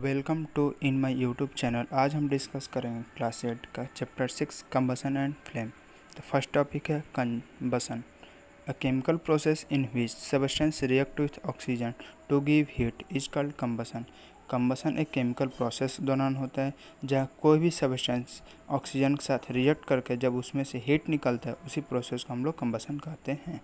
Welcome to in my YouTube channel. आज हम discuss करेंगे क्लास 8 का चैप्टर 6 कंबसन एंड फ्लेम। तो फर्स्ट टॉपिक है combustion, a chemical process in which substance react with oxygen to give heat is called combustion. Combustion एक chemical process दौरान होता है जहाँ कोई भी सब्सटेंस ऑक्सीजन के साथ रिएक्ट करके जब उसमें से हीट निकलता है, उसी प्रोसेस को हम लोग कंबसन कहते हैं।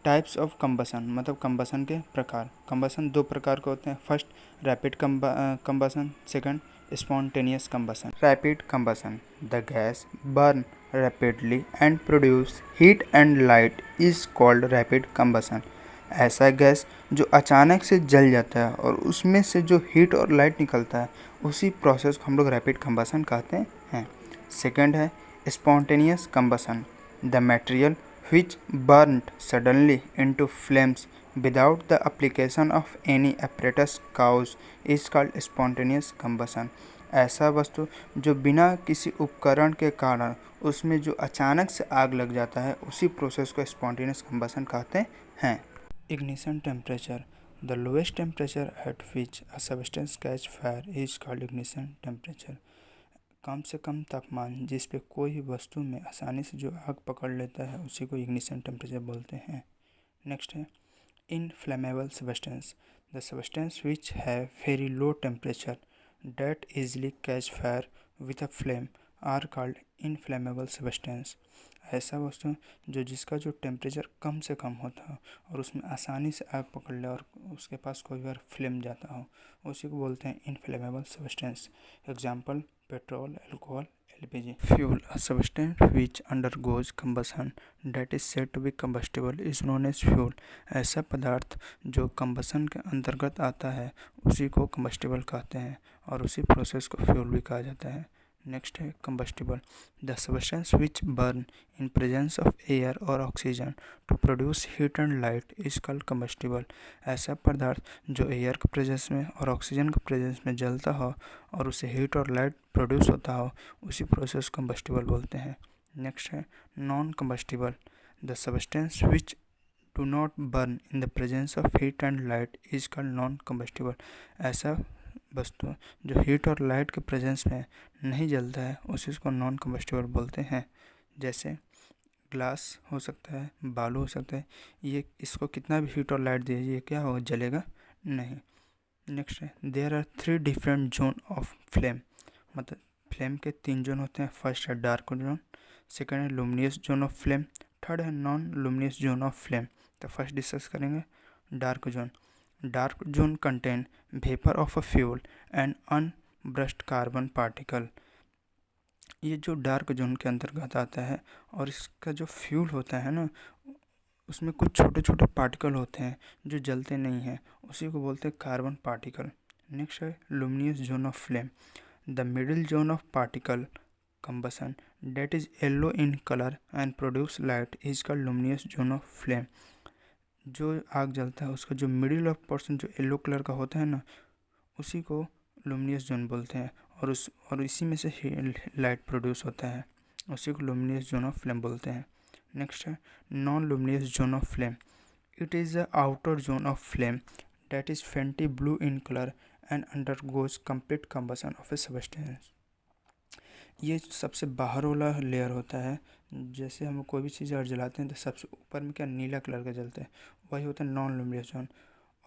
टाइप्स ऑफ कंबसन मतलब कंबसन के प्रकार। कंबसन दो प्रकार के होते हैं। First rapid combustion, second spontaneous combustion. Rapid combustion, the gas burn rapidly and produce heat and light is called rapid combustion. ऐसा गैस जो अचानक से जल जाता है और उसमें से जो हीट और लाइट निकलता है, उसी प्रोसेस को हम लोग रैपिड कंबसन कहते हैं। सेकंड है spontaneous combustion, the material which burnt suddenly into flames without the application of any apparatus cause is called spontaneous combustion। ऐसा वस्तु जो बिना किसी उपकरण के कारण उसमें जो अचानक से आग लग जाता है, उसी प्रोसेस को स्पॉन्टेनियस कंबसन कहते हैं। Ignition temperature, the lowest temperature at which a substance catch fire is called ignition temperature. कम से कम तापमान जिस पे कोई भी वस्तु में आसानी से जो आग पकड़ लेता है, उसी को इग्निशन टेम्परेचर बोलते हैं। नेक्स्ट है inflammable substance, the substance which have very low temperature that easily catch fire with a flame are called inflammable substance. ऐसा वस्तु जो जिसका जो टेम्परेचर कम से कम होता हो और उसमें आसानी से आग पकड़ ले और उसके पास कोई बार फ्लेम जाता हो, उसी को बोलते हैं inflammable substance. Example petrol, alcohol, LPG। Fuel, a substance which undergoes combustion that is said to be combustible is known as fuel। ऐसा पदार्थ जो कंबसन के अंतर्गत आता है, उसी को कंबस्टिबल कहते हैं और उसी प्रोसेस को फ्यूल भी कहा जाता है। नेक्स्ट है combustible, the substance which burn in presence of air और oxygen to produce heat and light is called combustible. ऐसा पदार्थ जो एयर के प्रेजेंस में और ऑक्सीजन के प्रेजेंस में जलता हो और उसे हीट और लाइट प्रोड्यूस होता हो, उसी प्रोसेस कंबस्टिबल बोलते हैं। नेक्स्ट है non combustible, the substance which do not burn in the presence of heat and light is called non combustible. ऐसा वस्तु जो हीट और लाइट के प्रेजेंस में नहीं जलता है, उसी को नॉन कंबस्टिबल बोलते हैं। जैसे ग्लास हो सकता है, बालू हो सकता है, ये इसको कितना भी हीट और लाइट दीजिए, क्या होगा, जलेगा नहीं। नेक्स्ट है there are 3 different zone of flame, मतलब फ्लेम के 3 जोन होते हैं। फर्स्ट है डार्क जोन, सेकंड है luminous zone of flame, third है non luminous zone of flame. तो फर्स्ट डिस्कस करेंगे dark zone. Dark zone contain vapour of a fuel and unburned carbon particle. ये जो डार्क जोन के अंतर्गत आता है और इसका जो फ्यूल होता है ना, उसमें कुछ छोटे छोटे पार्टिकल होते हैं जो जलते नहीं हैं, उसी को बोलते हैं कार्बन पार्टिकल। नेक्स्ट है luminous zone of flame, the middle zone of particle combustion that is yellow in color and produce light is called luminous zone of flame। जो आग जलता है उसका जो मिडिल ऑफ पोर्शन जो येलो कलर का होता है ना, उसी को लुमिनियस जोन बोलते हैं और इसी में से लाइट प्रोड्यूस होता है, उसी को लुमिनियस जोन ऑफ फ्लेम बोलते हैं। नेक्स्ट है non luminous zone of flame, it is the outer zone of flame that is faintly blue in color and undergoes complete combustion of a substance। ये सबसे बाहर वाला लेयर होता है। जैसे हम कोई भी चीज़ अगर जलाते हैं तो सबसे ऊपर में क्या नीला कलर का जलता है, वही होता है नॉन लुमिनियस जोन।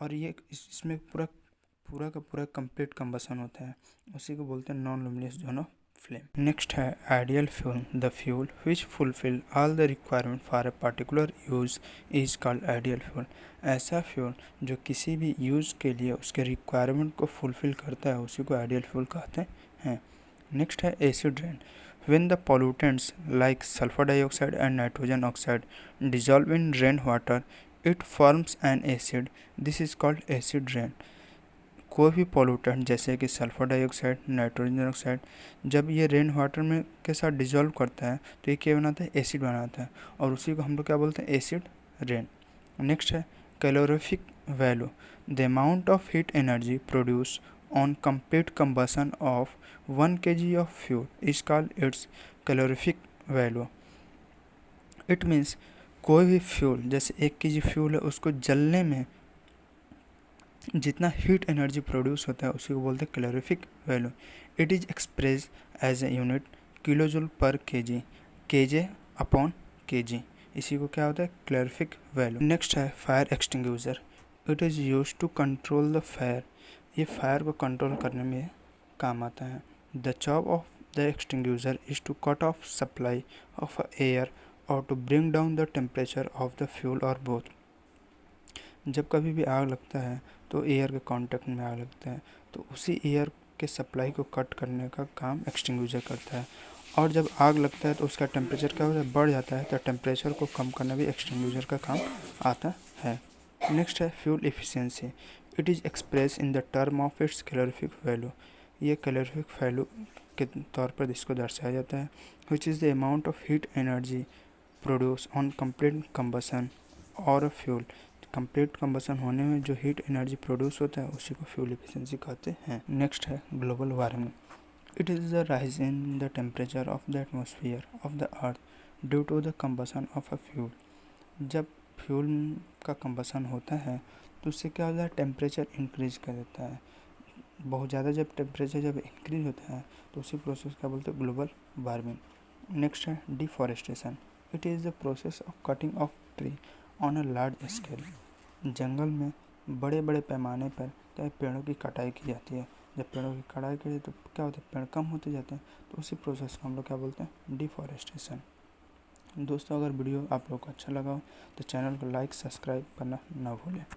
और ये इसमें पूरा का पूरा कंप्लीट कंबसन होता है, उसी को बोलते हैं non luminous zone of flame. Next है ideal fuel, the fuel which fulfil all the requirement for a particular use is called ideal fuel. ऐसा फ्यूल जो किसी भी यूज़ के लिए उसके रिक्वायरमेंट को फुलफिल करता है, उसी को आइडियल फ्यूल कहते हैं। नेक्स्ट है acid rain, when the pollutants like sulfur dioxide and nitrogen oxide dissolve in rainwater it forms an acid, this is called acid rain। कोई भी पॉल्यूटेंट जैसे कि सल्फर डाइऑक्साइड, नाइट्रोजन ऑक्साइड, जब ये rain water में के साथ डिजॉल्व करता है तो ये क्या बनाता है, एसिड बनाता है, और उसी को हम लोग क्या बोलते हैं, एसिड रेन। नेक्स्ट है calorific value, the amount of heat energy produce on complete combustion of 1 kg of fuel is called its calorific value। It means कोई भी फ्यूल जैसे 1 kg फ्यूल है, उसको जलने में जितना हीट एनर्जी प्रोड्यूस होता है उसी को बोलते हैं calorific value. It is express as a unit kilojoule per KJ upon KG. इसी को क्या होता है कैलोरीफिक वैल्यू। नेक्स्ट है fire extinguisher. It is use to control the fire. ये फायर को कंट्रोल करने में काम आता है। The job of the extinguisher is to cut off supply of air और to bring down the temperature of the fuel और both. जब कभी भी आग लगता है तो एयर के कांटेक्ट में आग लगता है, तो उसी एयर के सप्लाई को कट करने का काम एक्सटिंग्विशर करता है। और जब आग लगता है तो उसका टेम्परेचर क्या होता है, बढ़ जाता है, तो टेम्परेचर को कम करना भी एक्सटिंग्विशर का काम आता है। नेक्स्ट है fuel efficiency. It is express in the term of its calorific value. ये कैलोरीफिक वैल्यू के तौर पर इसको दर्शाया जाता है, which is the amount of heat energy produce on complete combustion और फ्यूल। कंप्लीट कंबसन होने में जो हीट एनर्जी प्रोड्यूस होता है उसी को फ्यूल एफिशिएंसी कहते हैं। नेक्स्ट है global warming. It is the rise in the temperature of the atmosphere of the earth due to the combustion of a fuel. जब फ्यूल का कंबसन होता है तो उससे क्या होता है, टेम्परेचर इंक्रीज कर देता है बहुत ज़्यादा। जब टेम्परेचर जब इंक्रीज होता है तो उसी प्रोसेस क्या बोलते हैं, ग्लोबल वार्मिंग। नेक्स्ट है deforestation. It is the process of cutting of tree on a large scale. जंगल में बड़े बड़े पैमाने पर क्या पेड़ों की कटाई की जाती है। जब पेड़ों की कटाई करें तो क्या होता है, पेड़ कम होते जाते हैं, तो उसी प्रोसेस को हम लोग क्या बोलते हैं, डिफॉरेस्टेशन। दोस्तों अगर वीडियो आप लोग को अच्छा लगा हो तो चैनल को लाइक सब्सक्राइब करना ना भूलें।